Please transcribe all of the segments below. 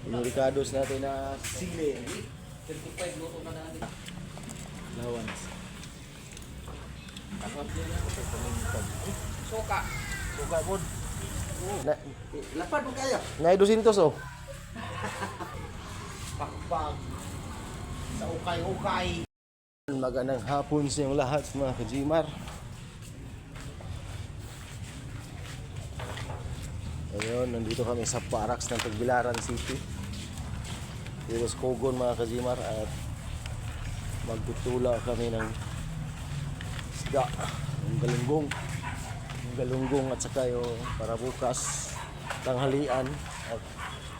Yung ricados natin na sili. 35 luto na natin. Lawans. Suka. Suka po. Na, Lapad mo kaya. ngay 200 oh. Pakpag. Sa ukay-ukay. Magandang hapon sa inyong lahat mga kajimar. Ayun, nandito kami sa Barracks ng Tagbilaran City. Dito sa Kogon mga kajimar at magtutula kami ng isda, ng galunggong at saka yung para bukas tanghalian at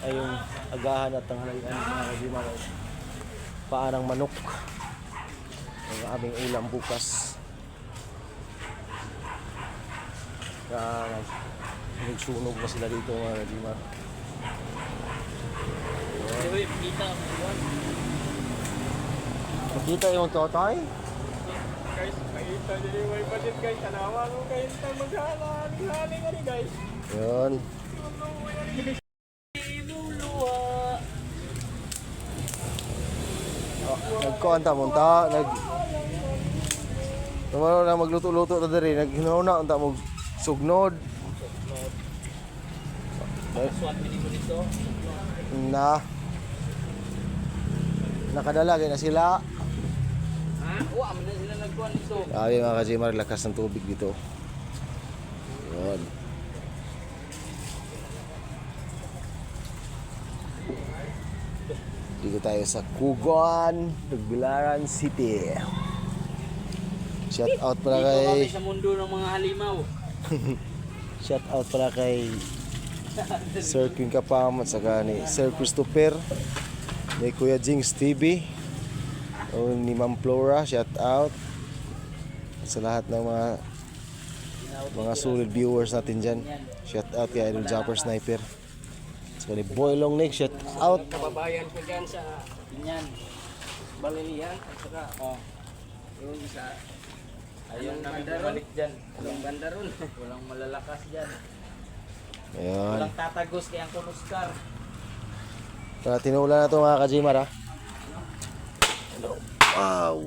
ay yung agahan at tanghalian mga kajimar ay paanang manok ang aming ulam bukas. Nagsunog na sila dito mga kajimar. Makita yung totoy? Guys, makita nyo yung may budget guys. Tanawa ko kayo tayo maghahaling ka rin guys. Yun. Nagkuanta mo ta, Tumano na magluto-luto ta diri, naghinuna unta mo sugnod. Swat minimo nito. Na nakadala na sila. Ha? Oo, amin na sila nagkuhan nito. Ay mga kajimar, lakas ng tubig dito. Yun. Dito tayo sa Kogon, Tagbilaran City. Shout out pala Dito kami kay sa mundo ng mga halimaw. Shout out pala kay Sir King Kapam at saka ni Sir Christopher, ni Kuya Jings TV, o ni Ma'am Flora, shout out sa lahat ng mga solid viewers natin dyan. Shout out kay Idol Jumper Sniper. Saka ni Boy Long Neck, shout out. Kababayan ko dyan sa Binyan. Balilihan at saka yung isa. Ayun namin bumalik dyan. Walang banda ron. Walang malalakas dyan. Ayan. Walang tatagos kaya ang kunuskar. Tara, tinuulan na ito mga kajimar ha. Wow!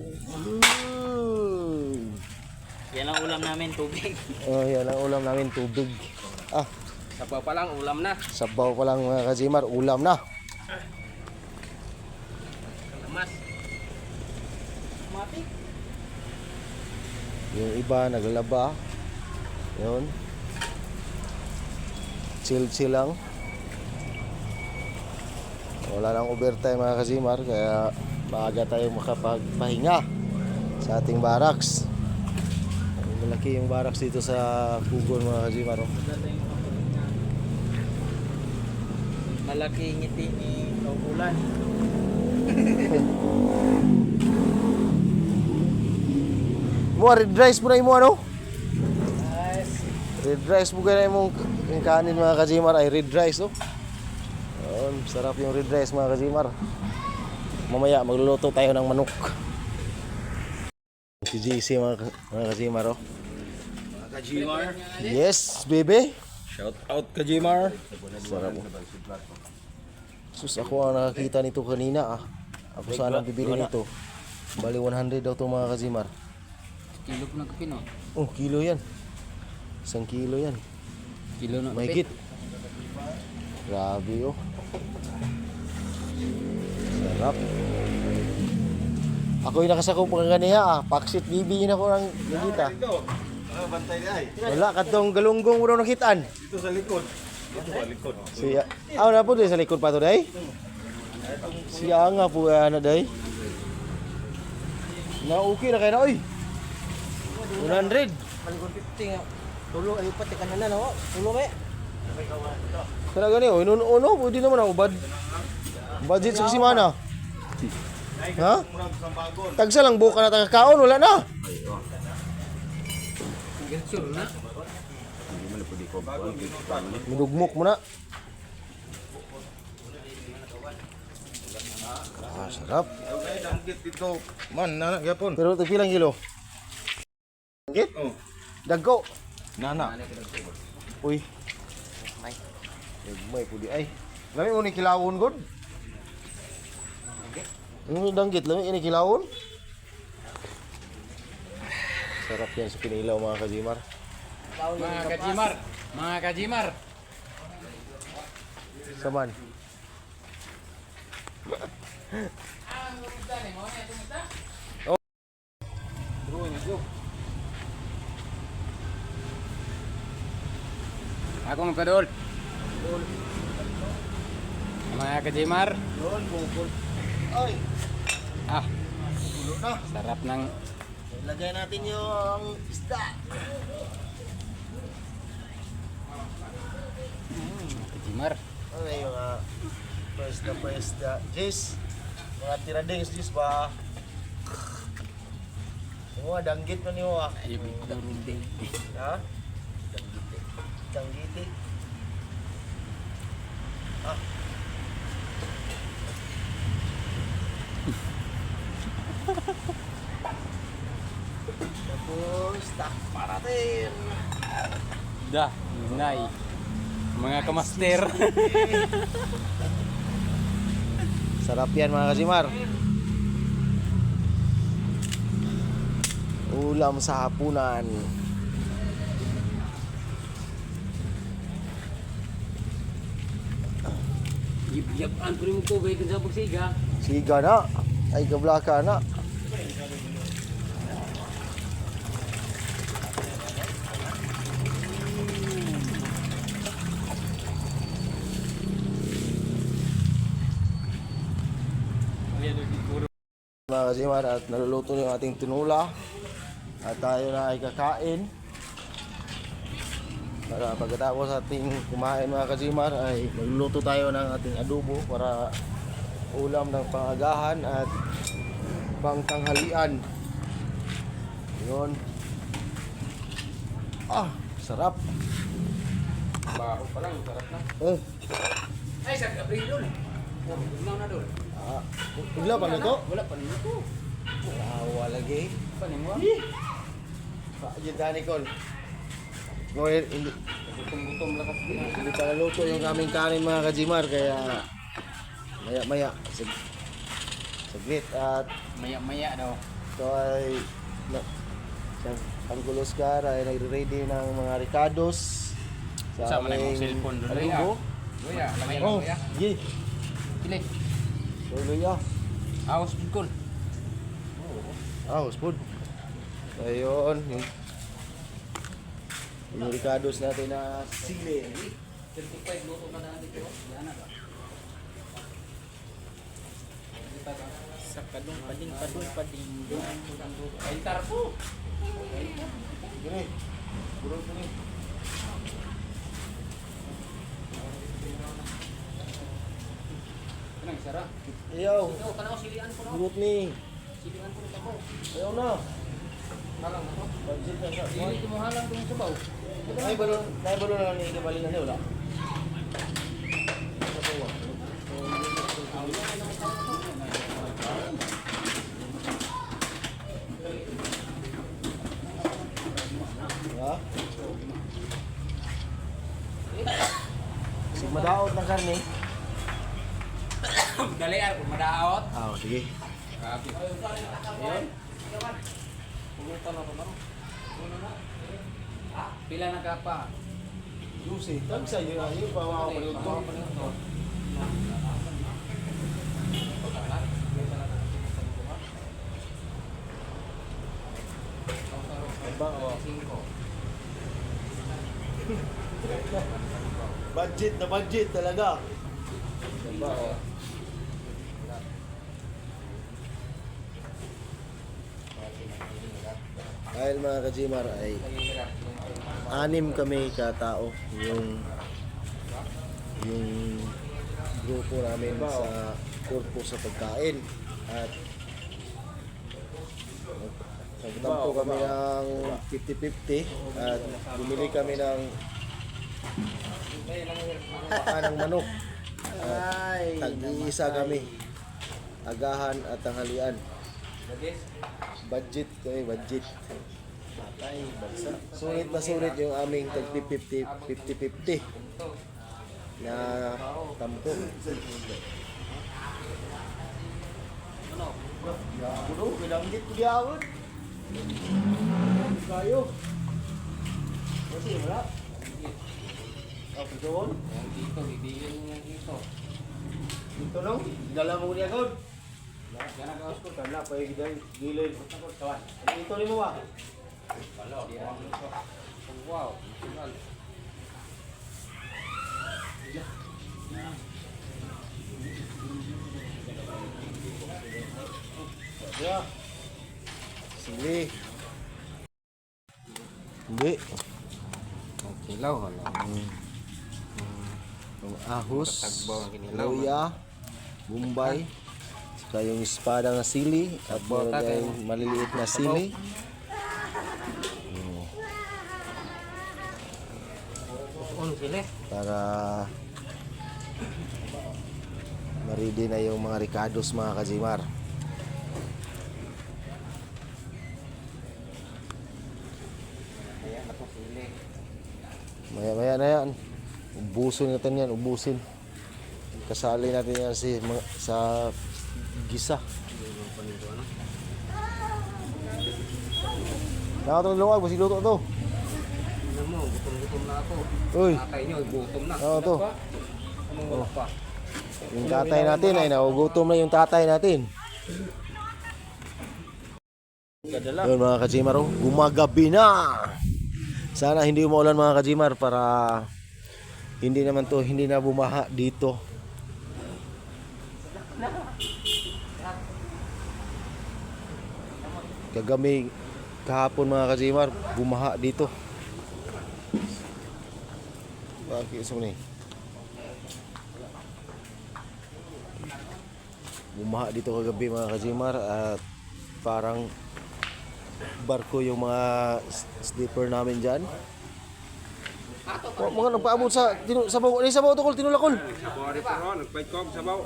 Yan ang ulam namin, tubig. Oh, yan ang ulam namin, tubig. Ah, Sabaw pa lang, ulam na. sabaw pa lang mga kajimar, ulam na. Kalamas. Matik. Yung iba naglalaba. Yun. Chill lang. Wala nang overtime mga kajimar, kaya maaga tayo makapagpahinga sa ating barracks. Malaki yung barracks dito sa Kogon mga kajimar. Malaki ngiti ni Kaukulan. Mo red rice mo na imo ano? Guys. Red rice mo gana imong yung kanin mga kajimar ay red rice oh. Yun, sarap yung red rice mga kajimar. Mamaya magluluto tayo ng manok. Si JC mga kajimar oh. Mga Kajimar. Yes, baby. Shout out Kajimar. Sarap oh. Sus, ako ang nakakita nito kanina ah. Ako sana bibili nito. Bali 100 daw to mga kajimar. Kilo po ng kape, no? Oh, kilo yan. 1 kilo yan. Kilo ng Mahigit. Grabe oh. Sarap. Ako yung nakasakop ng ganiya ah. Paksit bibi yun ako ng nagita. Dito. Bantay di ay. Wala, katong galunggong mo daw nakitaan. Dito sa likod. Dito sa likod. Siya. Na po din sa likod pa to day. Siya nga po na day. Na okay na kayo na oy. 100. Malikon 50 nga. Tulo, ayaw pati ka na no? Tulo, me? Talaga niyo, inuno, pwede naman ang ubad. Budget sa simana. Ha? Tagsa lang buka na tagakaon, wala na. Gensur na. Minugmok mo na. Ah, sarap. Okay, danggit dito. Man, nana gyapon. Pero ito pilang kilo? Git? Oh. Dagko. Nana. Uy. May pudi ay. Lami mo ni kilawon god. Ano danggit lami ini kilawon? Sarap yan sa pinilaw mga kajimar. Mga kajimar. Saman. Ako magpadol. Mga kajimar. Doon, bukol. Ay, Ah, ulo na. sarap ng Lagay natin yung isda. kajimar. Ano yung first na Jis, mga tiradings Jis ba? Yung mga danggit mo niyo ah. Ay, darunding. Ha? Danggiti. Danggiti. Ah. Tapos, takpa natin. Dah, nay. Mga kamaster. Sarap yan mga kasimar. Ulam sa hapunan. Yab-yaban ko rin mo tubig sa pagsiga. Siga na. Ay gablaka na. Mga kasimar, at naluluto yung ating tinula at tayo na ay kakain para pagkatapos ating kumain mga kasimar ay magluluto tayo ng ating adobo para ulam ng pangagahan at pangtanghalian. Yun. Ah, sarap. Baho pa lang, sarap na. Ay, sa Gabriel. Oh, ginaw na dol. Ah, ugla pa nito? Wala pa nito. Awa lagi. Paningwa. Yun Danny Col. Ngayon, Gutom-gutom lakas din. hindi pa naluto yung aming kanin mga kajimar kaya maya-maya saglit at Maya-maya daw. ito ay ang Oscar ay nagre-ready ng mga ricados sa Sama na yung aming cellphone doon. adobo. Luya, lagay Oh, luya. yee. Pili. Luya. Aos bukol. Ah, food. Ayun, yung ricados natin na sili. 35 luto ka na dito. Yan na ba? Sa kadung pading. Ay tarpo. Gini. Burol gini. Kanang sara. Ayaw. Ikaw kana silian ko no. Burot ni. Silian ko ta mo. Ayaw na. Halang ako. Budget na sa. Dili mo halang kung sabaw. Ay balon na ni kabali na wala. Ha? Sig madaot ng karne. Dali ar kung madaot. Ah, sige. Grabe. Ayun. Pulutan na ko na. Pila na ka pa? Juicy. Tag sa iyo ayo pa wa ko dito. Ba oh. Budget talaga. Ba oh. Dahil mga kajimar ay anim kami katao yung grupo namin sa kurpo sa pagkain at nagtampo kami ng 50-50 at bumili kami ng paa ng manok at tag-iisa kami agahan at tanghalian. Budget kami, budget. Sulit na sulit yung aming tag 50-50. na tampo. Ano? Kuno, pinanggit ko diawon. Kayo. Kasi wala. Oh, doon. Yang dito, bibigyan mo yan dito. Dito no. Dala mo niya god. Yan ang kaos ko. Kana pa yung gilid. Kawan. Dito ni mo ba? Wala. Wow. Tingnan. Ya. Sili. Hindi. Kilaw wala. Ahos, Tagbaw ang kinilaw. luya, bumbay, saka yung espada ng sili at Tagbaw, meron tatay. tayong maliliit na sili. Ano sila? Para ma-ready na yung mga ricados mga kajimar. Ayan ako sili. Maya-maya na yan. Ubusin natin yan, ubusin. Kasali natin yan sa gisa. Nakatulong luwag, masiluto to. Ano mo, gutom-gutom na ako. Uy, Tatay nyo, gutom na. Oo, to. Anong wala pa? yung tatay natin ay nagugutom na yung tatay natin. Gadala. Yun mga kajimar, oh, gumagabi na. Sana hindi umuulan mga kajimar para hindi na bumaha dito. Kagami kahapon mga kajimar, bumaha dito. Bakit isa ni? Bumaha dito kagabi mga kajimar at parang barko yung mga sleeper namin dyan. Mga nagpaabot sa sabaw. Ano yung sabaw to, Kol? Tinulakol. Sabaw rin pero, nagpait ko ang sabaw.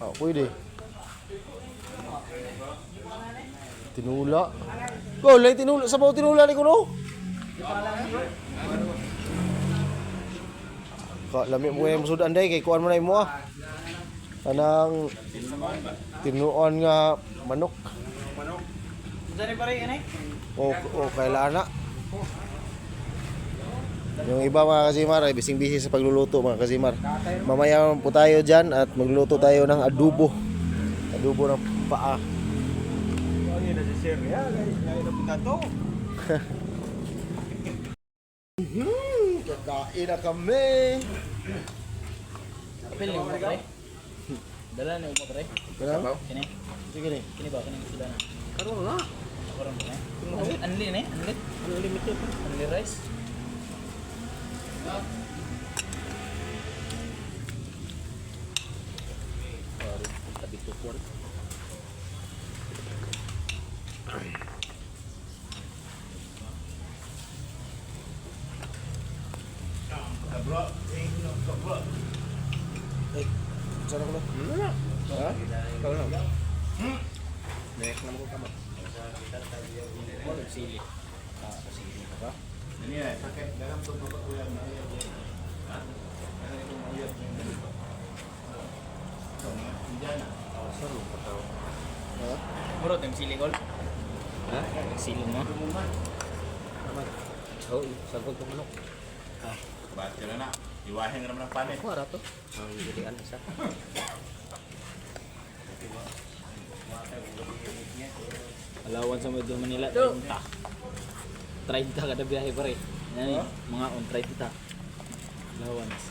Ah, pwede. Tinula. Kol, ay tinula. Sabaw tinula ni Kuno. Lami mo yung sudan day. Kay kuhan mo na yung mo ah. Anang tinuon nga manok. Dari pare yan eh? O kailan na. Yung iba mga kasimar ay bising-bising sa pagluluto mga kasimar. Mamaya po tayo dyan at magluluto tayo ng adobo. Adobo ng paa. Ano yun na si Sir? Yan, ngayon na punta to. Kakain na kami. Apil ni mo pare? Dala ni mo pare? Sabaw? Kini? Sige ni. Kini ba? Kini sila na? Karoon na. Karon ba? Anli ni? Anli? Unlimited. Anli rice? Tabi tukol. Sana ko na. Ha? Ikaw na. Next na mo ka ba? Mo sili. Sili ba? Ha? Bro, tem sili kol. Ha? Sili mo. Oh, sagol ko manok. Ba't ka na? Iwahin naman ang panin. Ako ara to. Ang jadian isa. Alawan sa Metro Manila 30. 30 kada biyahe pare. Yan mga on 30. Allowance.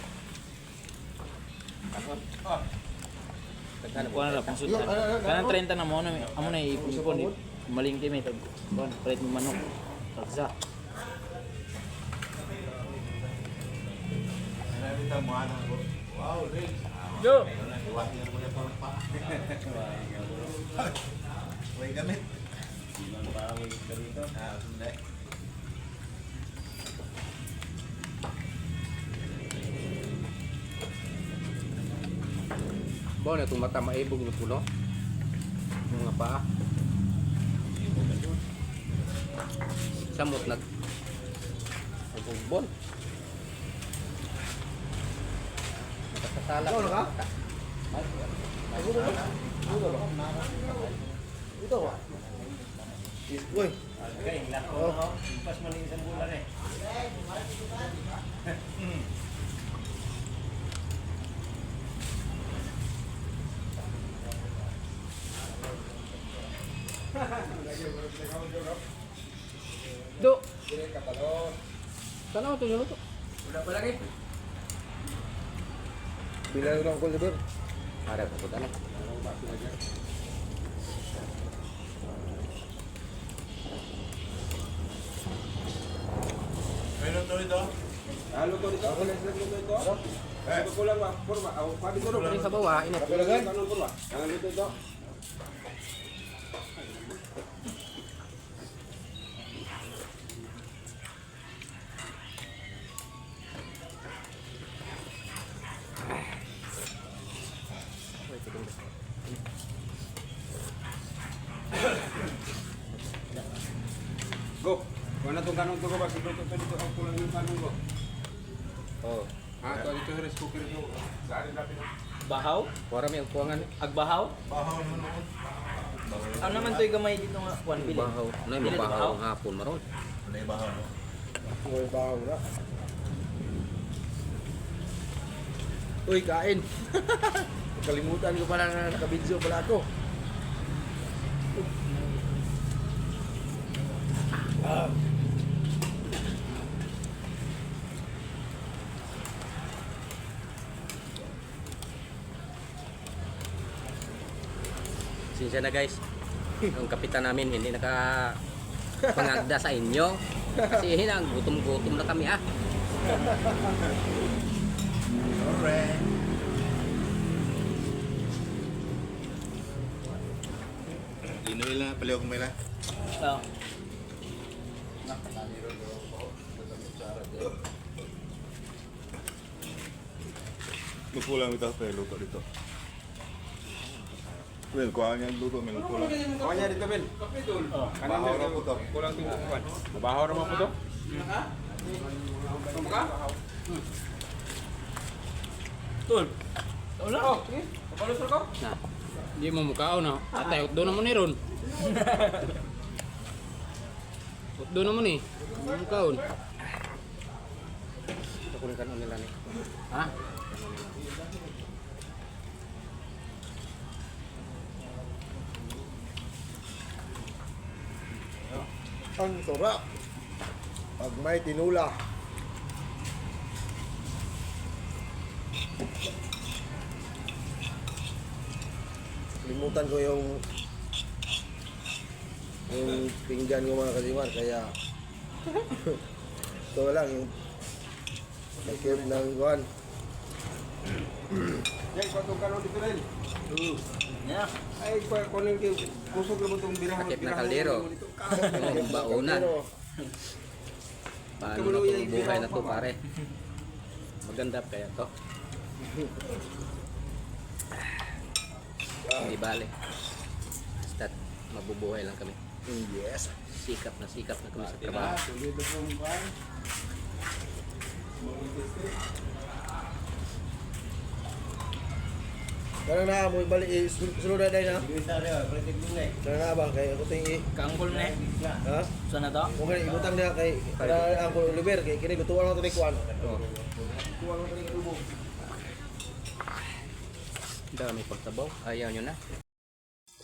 Ano ko na pang sudan. Kanang 30 na mo na amo na ipon malingki may tag. Kon, palit mo manok. Tagsa. Wow, Rick. Yo. Iwahin naman yung parang pa. Huwag gamit. Ilan pa ang huwag ka dito? Hindi. Bo na itong mata maibog na puno. Yung mga paa. Samot nag. Nagbon. tala. Ikaw na ka? Ito ba? Uy. Okay, lako. Oh. Pas man isang bulan eh. Do. Tanaw to luto. Udah pa lagi. Bila lang ko liber. Ada apa tadi? Meron to ito? Halo to dito. Ako lang luto ito. Ito ko lang forma. Ako pa dito. Ini sa bawah ini. Kapalagan. Kanong forma. Ang luto ito. Go. Kung na itong kanong to ko ba? Dito ako kulang yung kanong ko. Oh, Ha, ito dito rice cooker ito. Saan natin? bahaw. Wala may kuangan. Agbahaw. Bahaw naman ako. Ano naman to'y gamay dito nga kuan pili. Bahaw. Nay Dili mabahaw bahaw. hapon maron. Ano yung bahaw no? Uy, bahaw na. Uy, kain. Kalimutan ko pala na nakabidyo pala ako. Sinsya na guys, yung kapitan namin hindi naka pangagda sa inyo. Kasi hinang gutom-gutom na kami ah. Alright. Inuwi lang, paliw kong may lang. Oh. Luto lang ito, pero luto dito. Well, kuha niya ang luto, may luto lang. Kau niya dito, Ben. Kanan Bahaw dito. na po to. Kulang tingin kuan. Mabahaw naman po to. Ano ka? Tul. Wala. Oh, sige. Papalusor ko. Na, Di mo mukhaon na. Atay, utdo naman ni Ron. Utdo naman ni. Mukhaon. kunin ka nila ni. Ha? Ang sarap. Pag may tinula. Limutan ko yung pinggan ko mga kalimar, kaya ito lang yung nakip ng guwan. Yan, patong kanon dito rin. Yeah. Ay, kunin kayo. Kusog naman itong birahon. Takip na kaldero. Yung baunan. Paano na itong buhay na to pare? Maganda kaya to. Hindi bale. Basta mabubuhay lang kami. Yes. Sikap na kami sa trabaho. Kaya na mo balik sunod na na. Kaya na ba kay ako ting Kangkol na. ha? Saan na to? Kung kaya ibutang na kay para ang Oliver kay kini gutuan lang to kuan. Dami pagtabaw. Ayaw nyo na.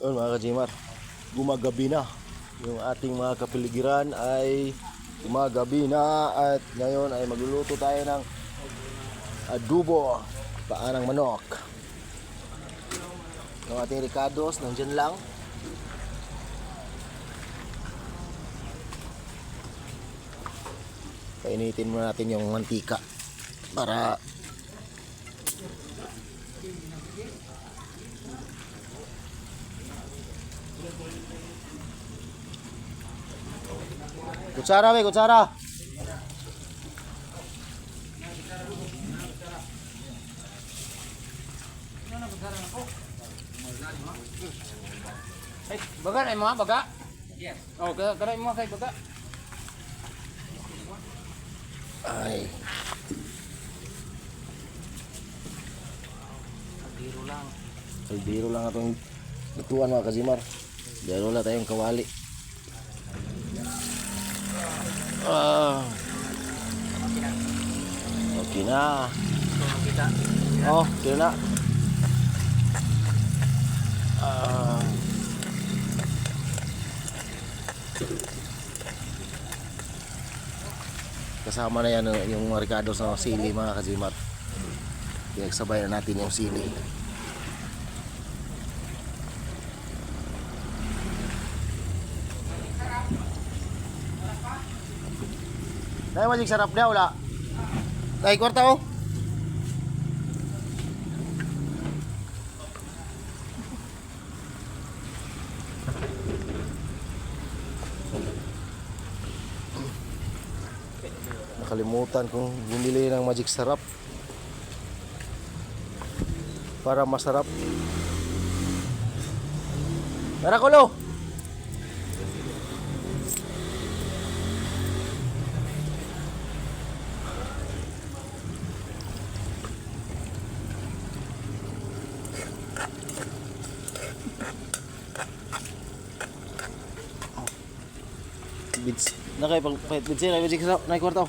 Yun mga kajimar, gumagabi na. Yung ating mga kapiligiran ay gumagabi na at ngayon ay magluluto tayo ng adobo, paanang manok. Yung ating ricados, nandyan lang. Painitin muna natin yung mantika para kutsara be, kutsara. Ay, baga na mga baga. Yes. Oh, kada mo kay baga. Ay. lang. Kaldero lang atong lutuan mga kazimar. Dahil wala tayong kawali. Okay na. Ito makita. Oh, sino na? Kasama na yan yung Ricardo sa sili mga kazimat. Pinagsabay na natin yung sili. Dahil magic sarap na wala. Dahil kwarta oh. Nakalimutan kong bumili ng magic sarap para masarap. Tara kulo. Bids. Nakay pang bids na magic sarap na kwarta.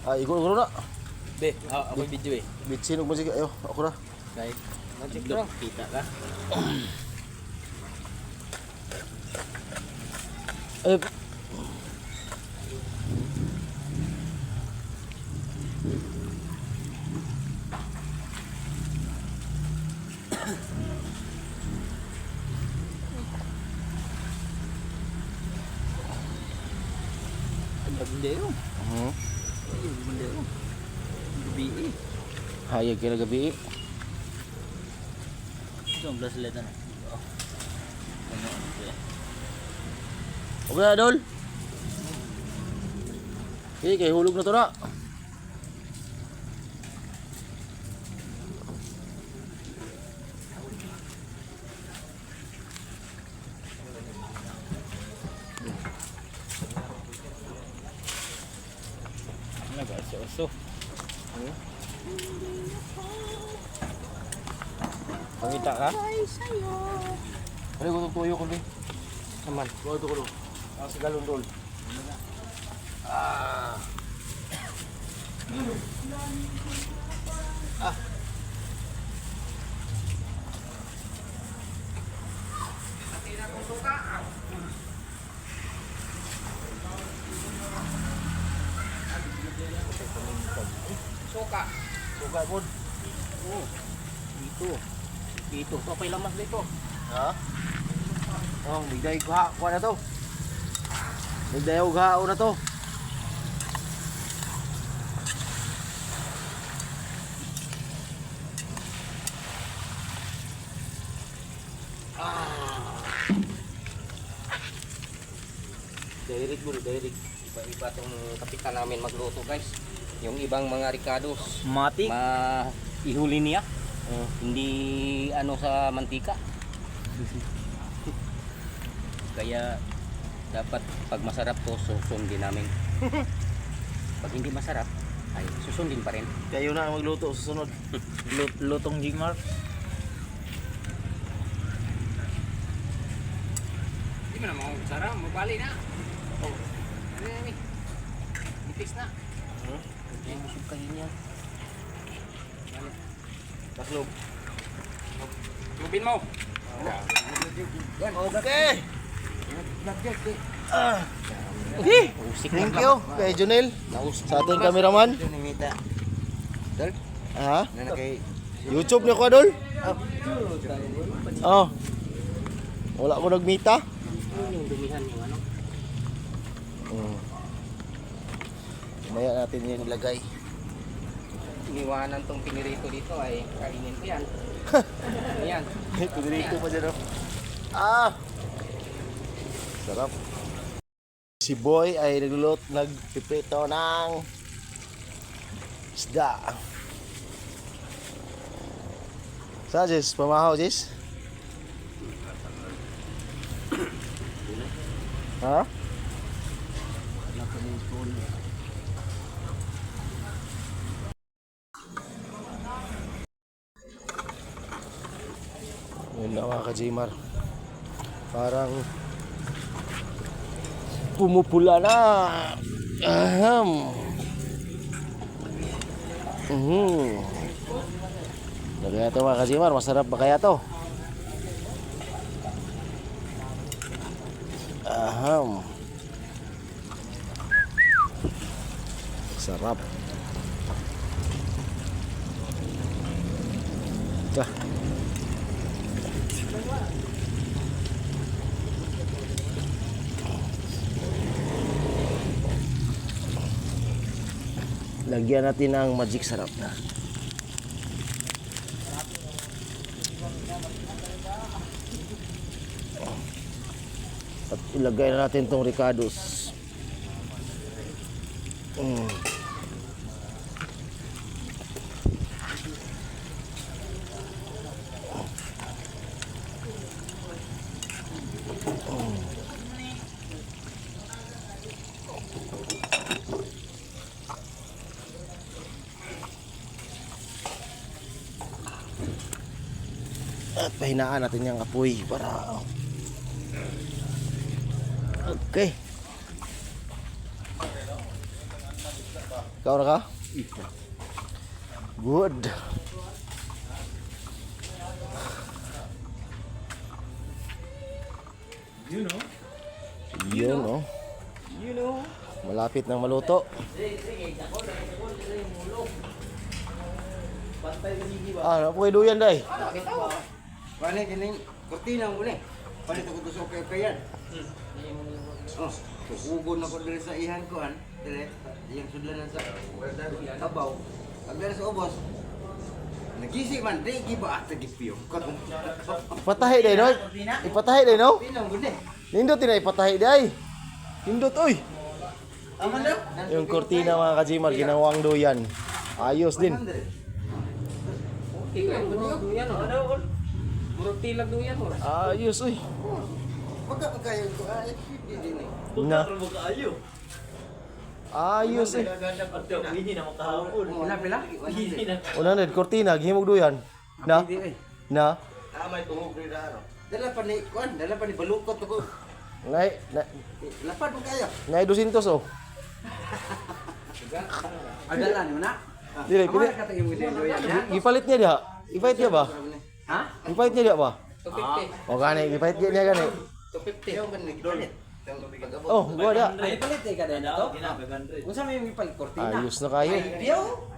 Ikut na. Be, ako yung video eh. Bitsin og magic ayo, ako na. Kahit magic bro. Kita ka. Eh. Bundero. Bundero. Gabi eh. Hayag kira gabi. Ito ang bracelet na. Okay, Adol. Okay, kay hulog na to na. Nag-aso-aso. Pangita ka? Ano ko tuyo ko ni? Naman. Tuyo ko lo. Ang sa galon dol. Suka. Suka pod. Oh. Dito. Dito. So, pa'y lamas dito. Ha? Oh, bigday ko ha. Kuha na to. Bigday og hao na to. Direct bro, direct. Iba-iba tong kapitan namin magluto guys. Yung ibang mga ricados, Mati. ihuli niya. Hindi ano sa mantika. Kaya dapat pag masarap to susundin namin. Pag hindi masarap ay susundin pa rin. Kayo na ang magluto susunod. Lutong Jingmar. Hindi mo na masarap, mabali na. Oh. Ano yan eh? Nipis na. Hindi mo busog kayo niya. Taklog. Lubin mo. Okay. Usik Thank you kay Junel sa ating cameraman. Ha? YouTube niyo ko Adol? Oh. Wala ko nagmita. yung dumihan yung ano. Maya natin yung ilagay. Iniwanan tong pinirito dito ay kainin ko yan. Yan. Pinirito pa dyan. Sarap. Si Boy ay nagpiprito ng isda. Sa Jess, pamahaw Jess? Ha? Yun na mga ka-Gmar. Parang pumupula na. Aham. Kaya ito mga ka-Gmar, masarap ba kaya to? Aham. Sarap. Dah. Lagyan natin ng magic sarap na. At ilagay na natin tong ricados. At pahinaan natin yung apoy para okay. Ikaw na ka? Good. Yun oh. Malapit nang maluto. Ah, napoy duyan day. Balik ini kortina mo ni. Balik ko gusto kay kayan. Oh, ugon ako diri sa ihan ko an. Dire, yang sudlanan sa kabaw. Pagdara sa ubos. Nagisi man di giba at gipiyo. Ipatahi day no? Ipatahi day no? Pinang gud Nindot na ipatahi day. Nindot oy. Aman daw. Yung kortina mga ka-Gmar ginawang duyan. Ayos din. Ikaw yung duyan o. Murag tilag duyan o. Ayos oy. Wag ka kayo ko ay di ni. Na. Ayos eh. Pila pila? 100 kortina gihimog duyan. Na? Na? Dala pa ni kuan, dala pa ni balukot ko. Ngay Lapad mo kayo. ngay 200 oh. Adalan mo na. Dire pili. Katingin mo din yan. Gipalit niya dia. Ipait niya ba? Ha? Ipait niya dia ba? 250. O gani gipait niya gani. 250. Yung ganun gipalit. Oh, gua da. Ay palit ka din to. Unsa may ipalit kortina? Ayos na kayo.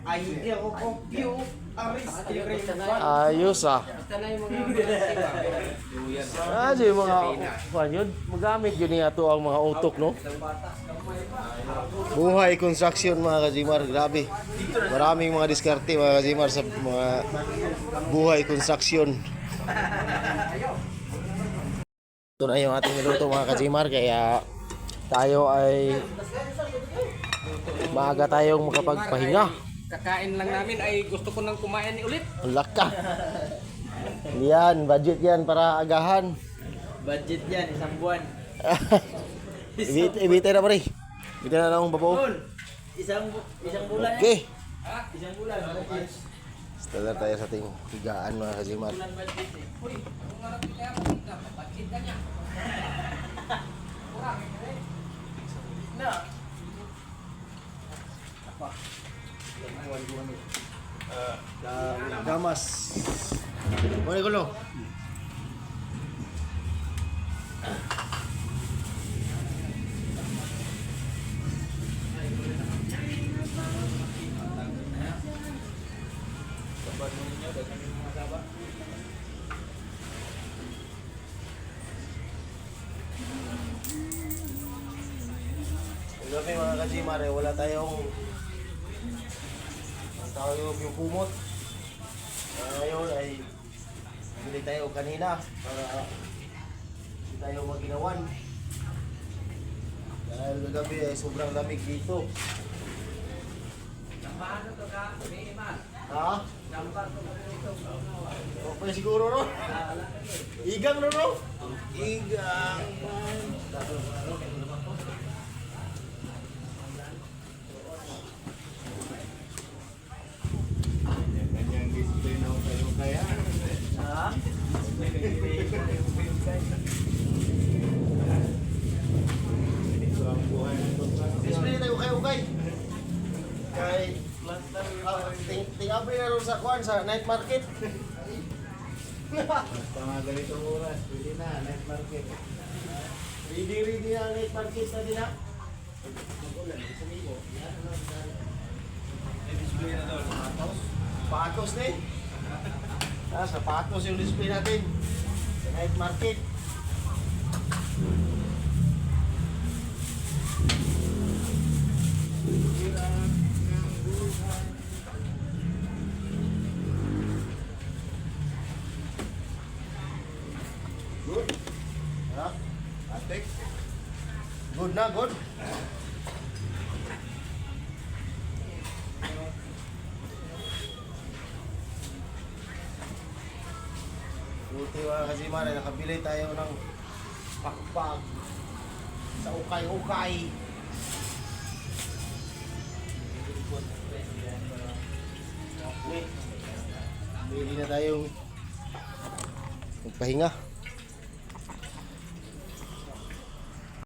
Idea ko ko view. Ayos ah. Basta na yung mga Ah, di mga kuan yun. Magamit yun niya to ang mga utok no. Buhay construction mga ka-Gmar, grabe. Maraming mga diskarte mga ka-Gmar sa mga buhay construction. Ito na yung ating niluto mga ka-Gmar, kaya tayo ay maaga tayong makapagpahinga. Kakain lang namin ay gusto ko nang kumain ulit. Ang laka. Yan, budget yan para agahan. Budget yan isang buwan. Ibitay na pare. Ibitay na lang ang babaw. Isang bulan. Okay. Isang bulan. Start tayo sa ating higaan mga ka-Gmar. Uy, kung nga natin kaya pakita, papagkit ka niya. Gamas. Boleh kulo. Gabi mga ka-Gmar, wala tayong yung kumot. Ngayon ay bili tayo kanina para hindi tayo maginawan. Dahil kagabi ay sobrang lamig dito. Paano to ka? Minimal. Ha? Nampak to ka. Okay siguro no? Igang no? Igang. Tingabi na rin sa kwan sa night market. Basta mga ganitong oras, pwede na, night market. Ready na night market na din ha. Display na doon, sapatos. Patos din. Sapatos yung display natin. Sa night market. Good. Ha? Atik. Good na, good. Buti mga kasiman ay nakabili tayo ng pakpak sa ukay-ukay. Okay. Pwede na tayong magpahinga.